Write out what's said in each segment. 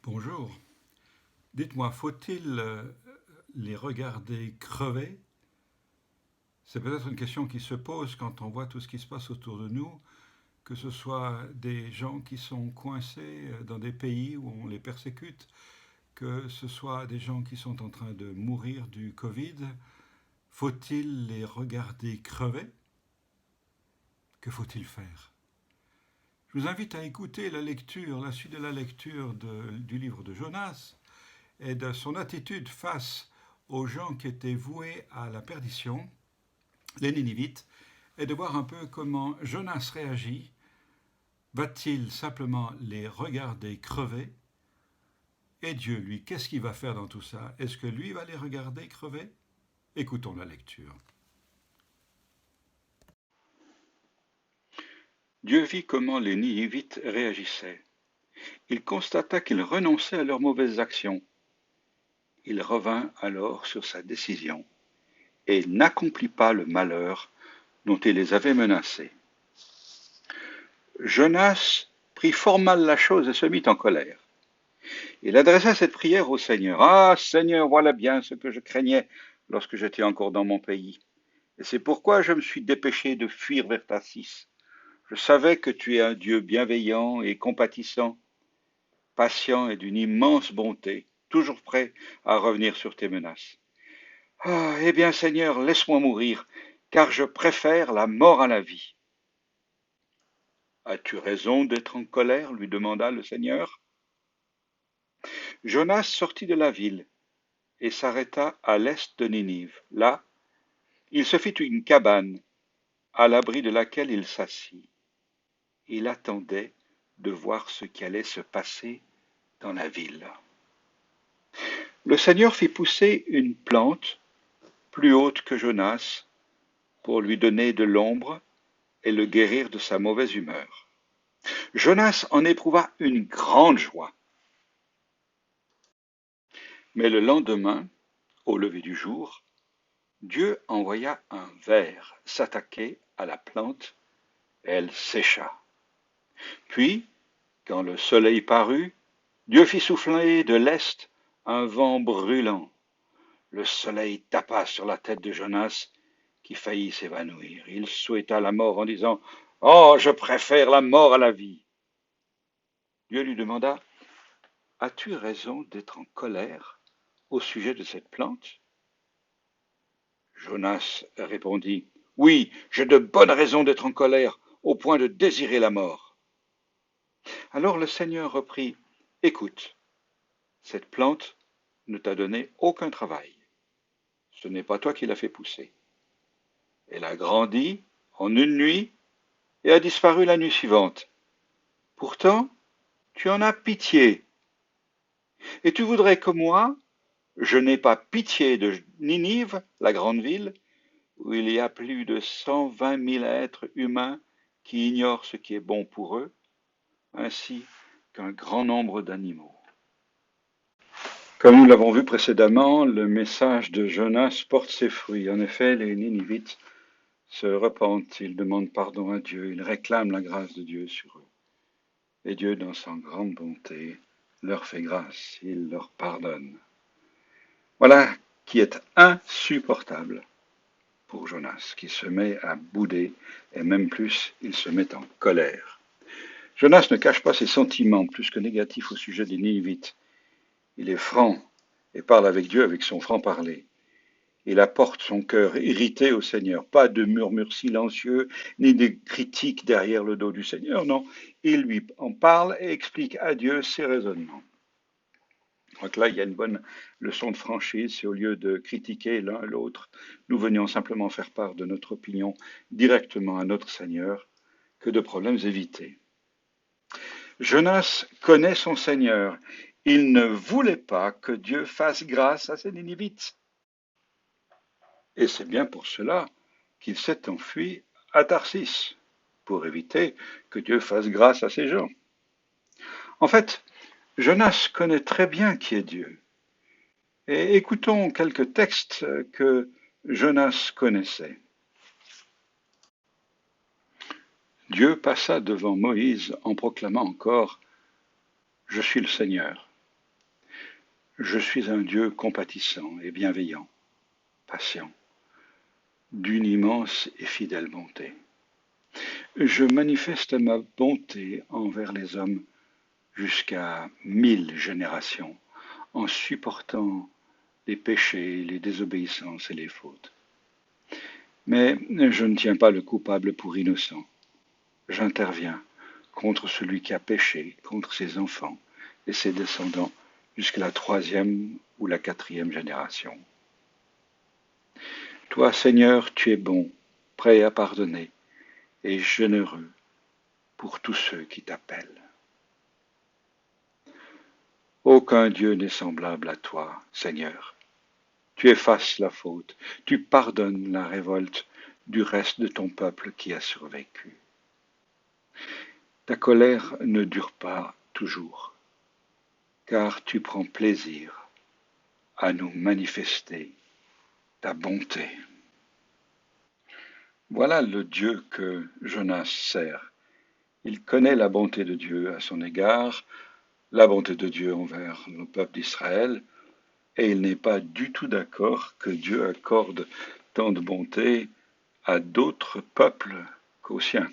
Bonjour. Dites-moi, faut-il les regarder crever? C'est peut-être une question qui se pose quand on voit tout ce qui se passe autour de nous, que ce soit des gens qui sont coincés dans des pays où on les persécute, que ce soit des gens qui sont en train de mourir du Covid. Faut-il les regarder crever? Que faut-il faire? Je vous invite à écouter la suite de la lecture du livre de Jonas et de son attitude face aux gens qui étaient voués à la perdition, les Ninivites, et de voir un peu comment Jonas réagit. Va-t-il simplement les regarder crever? Et Dieu, lui, qu'est-ce qu'il va faire dans tout ça? Est-ce que lui va les regarder crever? Écoutons la lecture. Dieu vit comment les Ninivites réagissaient. Il constata qu'ils renonçaient à leurs mauvaises actions. Il revint alors sur sa décision et n'accomplit pas le malheur dont il les avait menacés. Jonas prit fort mal la chose et se mit en colère. Il adressa cette prière au Seigneur. Ah, Seigneur, voilà bien ce que je craignais lorsque j'étais encore dans mon pays. Et c'est pourquoi je me suis dépêché de fuir vers Tarsis. Je savais que tu es un Dieu bienveillant et compatissant, patient et d'une immense bonté, toujours prêt à revenir sur tes menaces. Ah, eh bien, Seigneur, laisse-moi mourir, car je préfère la mort à la vie. As-tu raison d'être en colère? Lui demanda le Seigneur. Jonas sortit de la ville et s'arrêta à l'est de Ninive. Là, il se fit une cabane, à l'abri de laquelle il s'assit. Il attendait de voir ce qui allait se passer dans la ville. Le Seigneur fit pousser une plante plus haute que Jonas pour lui donner de l'ombre et le guérir de sa mauvaise humeur. Jonas en éprouva une grande joie. Mais le lendemain, au lever du jour, Dieu envoya un ver s'attaquer à la plante, et elle sécha. Puis, quand le soleil parut, Dieu fit souffler de l'est un vent brûlant. Le soleil tapa sur la tête de Jonas, qui faillit s'évanouir. Il souhaita la mort en disant « Oh, je préfère la mort à la vie !» Dieu lui demanda « As-tu raison d'être en colère au sujet de cette plante ?» Jonas répondit « Oui, j'ai de bonnes raisons d'être en colère, au point de désirer la mort. » Alors le Seigneur reprit « Écoute, cette plante ne t'a donné aucun travail. Ce n'est pas toi qui l'as fait pousser. Elle a grandi en une nuit et a disparu la nuit suivante. Pourtant, tu en as pitié. Et tu voudrais que moi, je n'ai pas pitié de Ninive, la grande ville, où il y a plus de 120 000 êtres humains qui ignorent ce qui est bon pour eux, ainsi qu'un grand nombre d'animaux. » Comme nous l'avons vu précédemment, le message de Jonas porte ses fruits. En effet, les Ninivites se repentent, ils demandent pardon à Dieu, ils réclament la grâce de Dieu sur eux. Et Dieu, dans sa grande bonté, leur fait grâce, il leur pardonne. Voilà qui est insupportable pour Jonas, qui se met à bouder, et même plus, il se met en colère. Jonas ne cache pas ses sentiments plus que négatifs au sujet des Ninivites. Il est franc et parle avec Dieu avec son franc-parler. Il apporte son cœur irrité au Seigneur. Pas de murmures silencieux, ni de critiques derrière le dos du Seigneur, non. Il lui en parle et explique à Dieu ses raisonnements. Donc là, il y a une bonne leçon de franchise. C'est au lieu de critiquer l'un l'autre, nous venions simplement faire part de notre opinion directement à notre Seigneur, que de problèmes évités. Jonas connaît son Seigneur. Il ne voulait pas que Dieu fasse grâce à ses Ninivites. Et c'est bien pour cela qu'il s'est enfui à Tarsis, pour éviter que Dieu fasse grâce à ces gens. En fait, Jonas connaît très bien qui est Dieu. Et écoutons quelques textes que Jonas connaissait. Dieu passa devant Moïse en proclamant encore « Je suis le Seigneur ». Je suis un Dieu compatissant et bienveillant, patient, d'une immense et fidèle bonté. Je manifeste ma bonté envers les hommes jusqu'à 1000 générations, en supportant les péchés, les désobéissances et les fautes. Mais je ne tiens pas le coupable pour innocent. J'interviens contre celui qui a péché, contre ses enfants et ses descendants, jusqu'à la 3e ou la 4e génération. Toi, Seigneur, tu es bon, prêt à pardonner et généreux pour tous ceux qui t'appellent. Aucun Dieu n'est semblable à toi, Seigneur. Tu effaces la faute, tu pardonnes la révolte du reste de ton peuple qui a survécu. Ta colère ne dure pas toujours, car tu prends plaisir à nous manifester ta bonté. Voilà le Dieu que Jonas sert. Il connaît la bonté de Dieu à son égard, la bonté de Dieu envers le peuple d'Israël, et il n'est pas du tout d'accord que Dieu accorde tant de bonté à d'autres peuples qu'aux siens.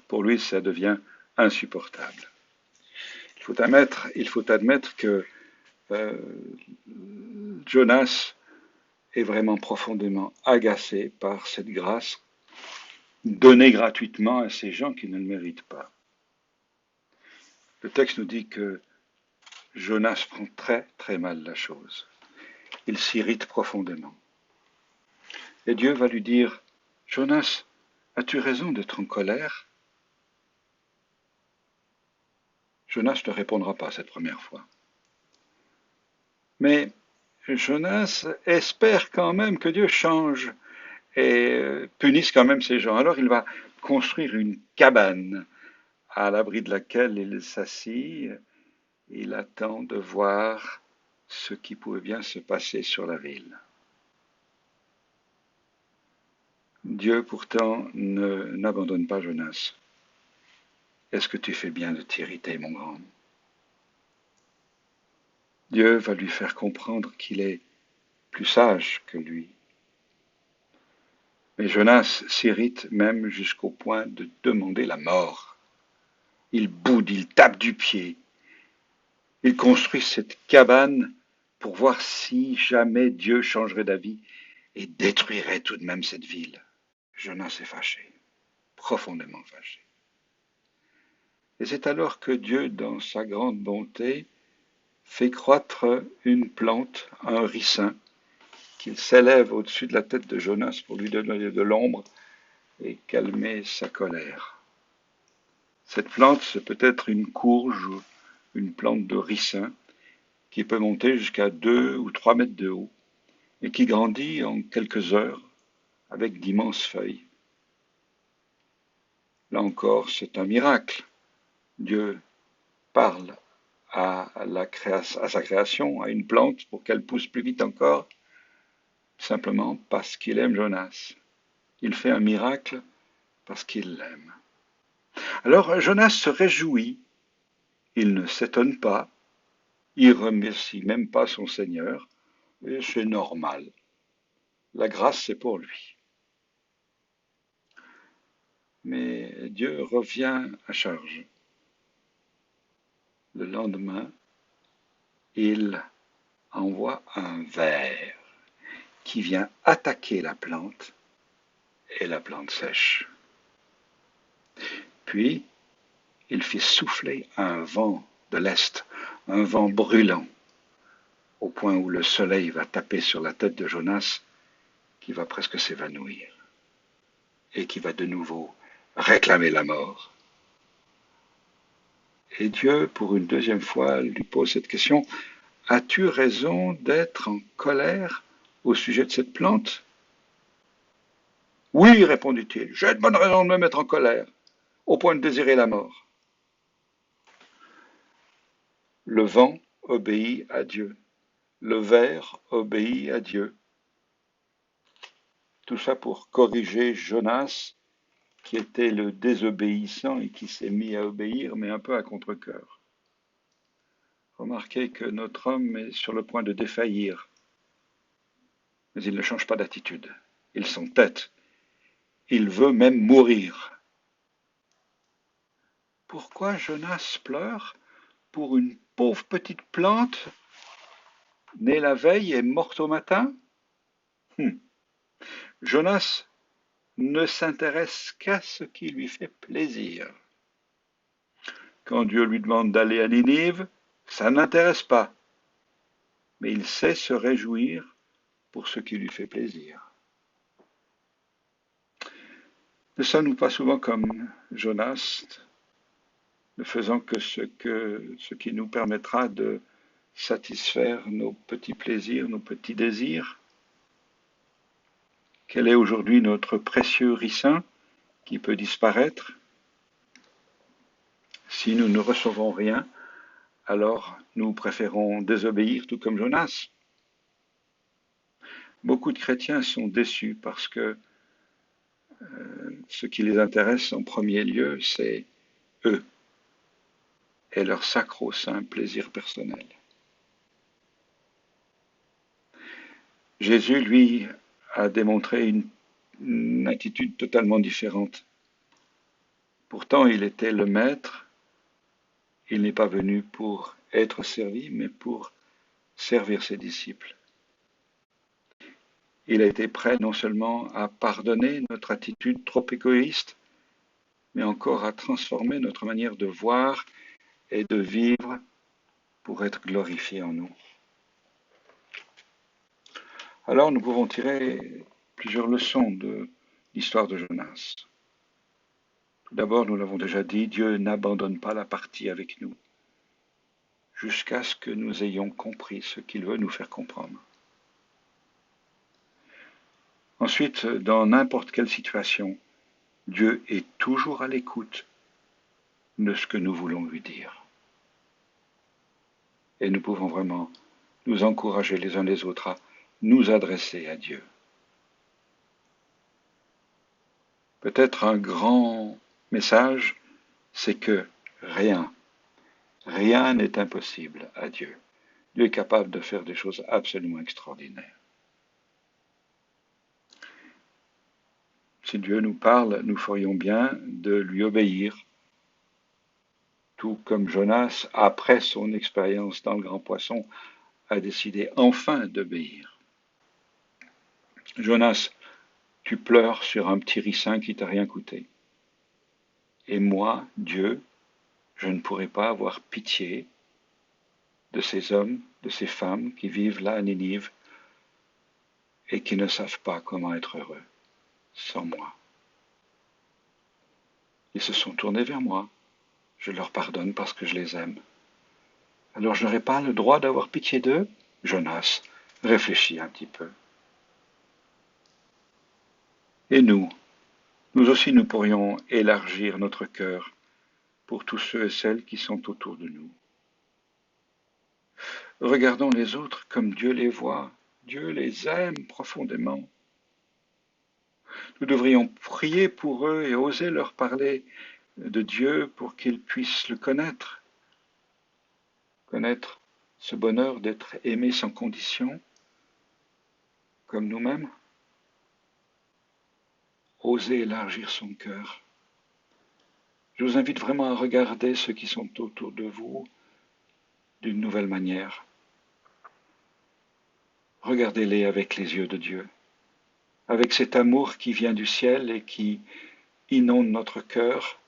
Pour lui, ça devient insupportable. Il faut admettre que Jonas est vraiment profondément agacé par cette grâce donnée gratuitement à ces gens qui ne le méritent pas. Le texte nous dit que Jonas prend très très mal la chose. Il s'irrite profondément. Et Dieu va lui dire, Jonas, as-tu raison d'être en colère? Jonas ne répondra pas cette première fois. Mais Jonas espère quand même que Dieu change et punisse quand même ces gens. Alors il va construire une cabane à l'abri de laquelle il s'assit. Il attend de voir ce qui pouvait bien se passer sur la ville. Dieu pourtant n'abandonne pas Jonas. Est-ce que tu fais bien de t'irriter, mon grand? Dieu va lui faire comprendre qu'il est plus sage que lui. Mais Jonas s'irrite même jusqu'au point de demander la mort. Il boude, il tape du pied. Il construit cette cabane pour voir si jamais Dieu changerait d'avis et détruirait tout de même cette ville. Jonas est fâché, profondément fâché. Et c'est alors que Dieu, dans sa grande bonté, fait croître une plante, un ricin, qu'il s'élève au-dessus de la tête de Jonas pour lui donner de l'ombre et calmer sa colère. Cette plante, c'est peut-être une courge ou une plante de ricin qui peut monter jusqu'à 2 ou 3 mètres de haut et qui grandit en quelques heures avec d'immenses feuilles. Là encore, c'est un miracle. Dieu parle à sa création, à une plante pour qu'elle pousse plus vite encore, simplement parce qu'il aime Jonas. Il fait un miracle parce qu'il l'aime. Alors Jonas se réjouit, il ne s'étonne pas, il remercie même pas son Seigneur, et c'est normal. La grâce, c'est pour lui. Mais Dieu revient à charge. Le lendemain, il envoie un ver qui vient attaquer la plante et la plante sèche. Puis, il fit souffler un vent de l'Est, un vent brûlant, au point où le soleil va taper sur la tête de Jonas, qui va presque s'évanouir, et qui va de nouveau réclamer la mort. Et Dieu, pour une deuxième fois, lui pose cette question, as-tu raison d'être en colère au sujet de cette plante? Oui, répondit-il, j'ai de bonnes raisons de me mettre en colère, au point de désirer la mort. Le vent obéit à Dieu, le ver obéit à Dieu. Tout ça pour corriger Jonas, qui était le désobéissant et qui s'est mis à obéir, mais un peu à contre-cœur. Remarquez que notre homme est sur le point de défaillir, mais il ne change pas d'attitude. Il s'entête. Il veut même mourir. Pourquoi Jonas pleure pour une pauvre petite plante née la veille et morte au matin? Jonas ne s'intéresse qu'à ce qui lui fait plaisir. Quand Dieu lui demande d'aller à Ninive, ça n'intéresse pas, mais il sait se réjouir pour ce qui lui fait plaisir. Ne sommes-nous pas souvent comme Jonas, ne faisant que ce qui nous permettra de satisfaire nos petits plaisirs, nos petits désirs? Quel est aujourd'hui notre précieux ricin qui peut disparaître? Si nous ne recevons rien, alors nous préférons désobéir tout comme Jonas. Beaucoup de chrétiens sont déçus parce que ce qui les intéresse en premier lieu, c'est eux et leur sacro-saint plaisir personnel. Jésus, lui, a démontré une attitude totalement différente. Pourtant, il était le maître. Il n'est pas venu pour être servi, mais pour servir ses disciples. Il a été prêt non seulement à pardonner notre attitude trop égoïste, mais encore à transformer notre manière de voir et de vivre pour être glorifié en nous. Alors nous pouvons tirer plusieurs leçons de l'histoire de Jonas. Tout d'abord, nous l'avons déjà dit, Dieu n'abandonne pas la partie avec nous jusqu'à ce que nous ayons compris ce qu'il veut nous faire comprendre. Ensuite, dans n'importe quelle situation, Dieu est toujours à l'écoute de ce que nous voulons lui dire. Et nous pouvons vraiment nous encourager les uns les autres à nous adresser à Dieu. Peut-être un grand message, c'est que rien n'est impossible à Dieu. Dieu est capable de faire des choses absolument extraordinaires. Si Dieu nous parle, nous ferions bien de lui obéir, tout comme Jonas, après son expérience dans le grand poisson, a décidé enfin d'obéir. Jonas, tu pleures sur un petit ricin qui t'a rien coûté. Et moi, Dieu, je ne pourrais pas avoir pitié de ces hommes, de ces femmes qui vivent là à Ninive et qui ne savent pas comment être heureux sans moi. Ils se sont tournés vers moi. Je leur pardonne parce que je les aime. Alors je n'aurai pas le droit d'avoir pitié d'eux? Jonas, réfléchis un petit peu. Et nous aussi nous pourrions élargir notre cœur pour tous ceux et celles qui sont autour de nous. Regardons les autres comme Dieu les voit. Dieu les aime profondément. Nous devrions prier pour eux et oser leur parler de Dieu pour qu'ils puissent le connaître ce bonheur d'être aimé sans condition, comme nous-mêmes. Oser élargir son cœur. Je vous invite vraiment à regarder ceux qui sont autour de vous d'une nouvelle manière. Regardez-les avec les yeux de Dieu, avec cet amour qui vient du ciel et qui inonde notre cœur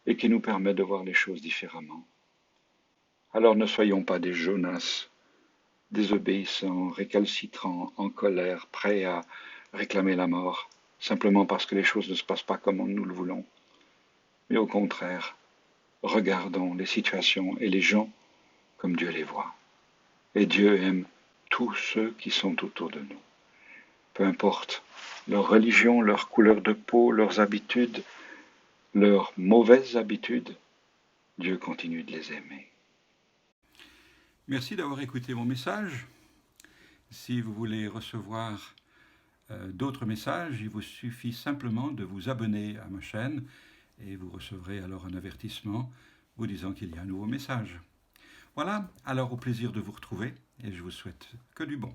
et qui nous permet de voir les choses différemment. Alors ne soyons pas des Jonas, désobéissants, récalcitrants, en colère, prêts à réclamer la mort, simplement parce que les choses ne se passent pas comme nous le voulons. Mais au contraire, regardons les situations et les gens comme Dieu les voit. Et Dieu aime tous ceux qui sont autour de nous. Peu importe leur religion, leur couleur de peau, leurs habitudes, leurs mauvaises habitudes, Dieu continue de les aimer. Merci d'avoir écouté mon message. Si vous voulez recevoir d'autres messages, il vous suffit simplement de vous abonner à ma chaîne et vous recevrez alors un avertissement vous disant qu'il y a un nouveau message. Voilà, alors au plaisir de vous retrouver et je vous souhaite que du bon.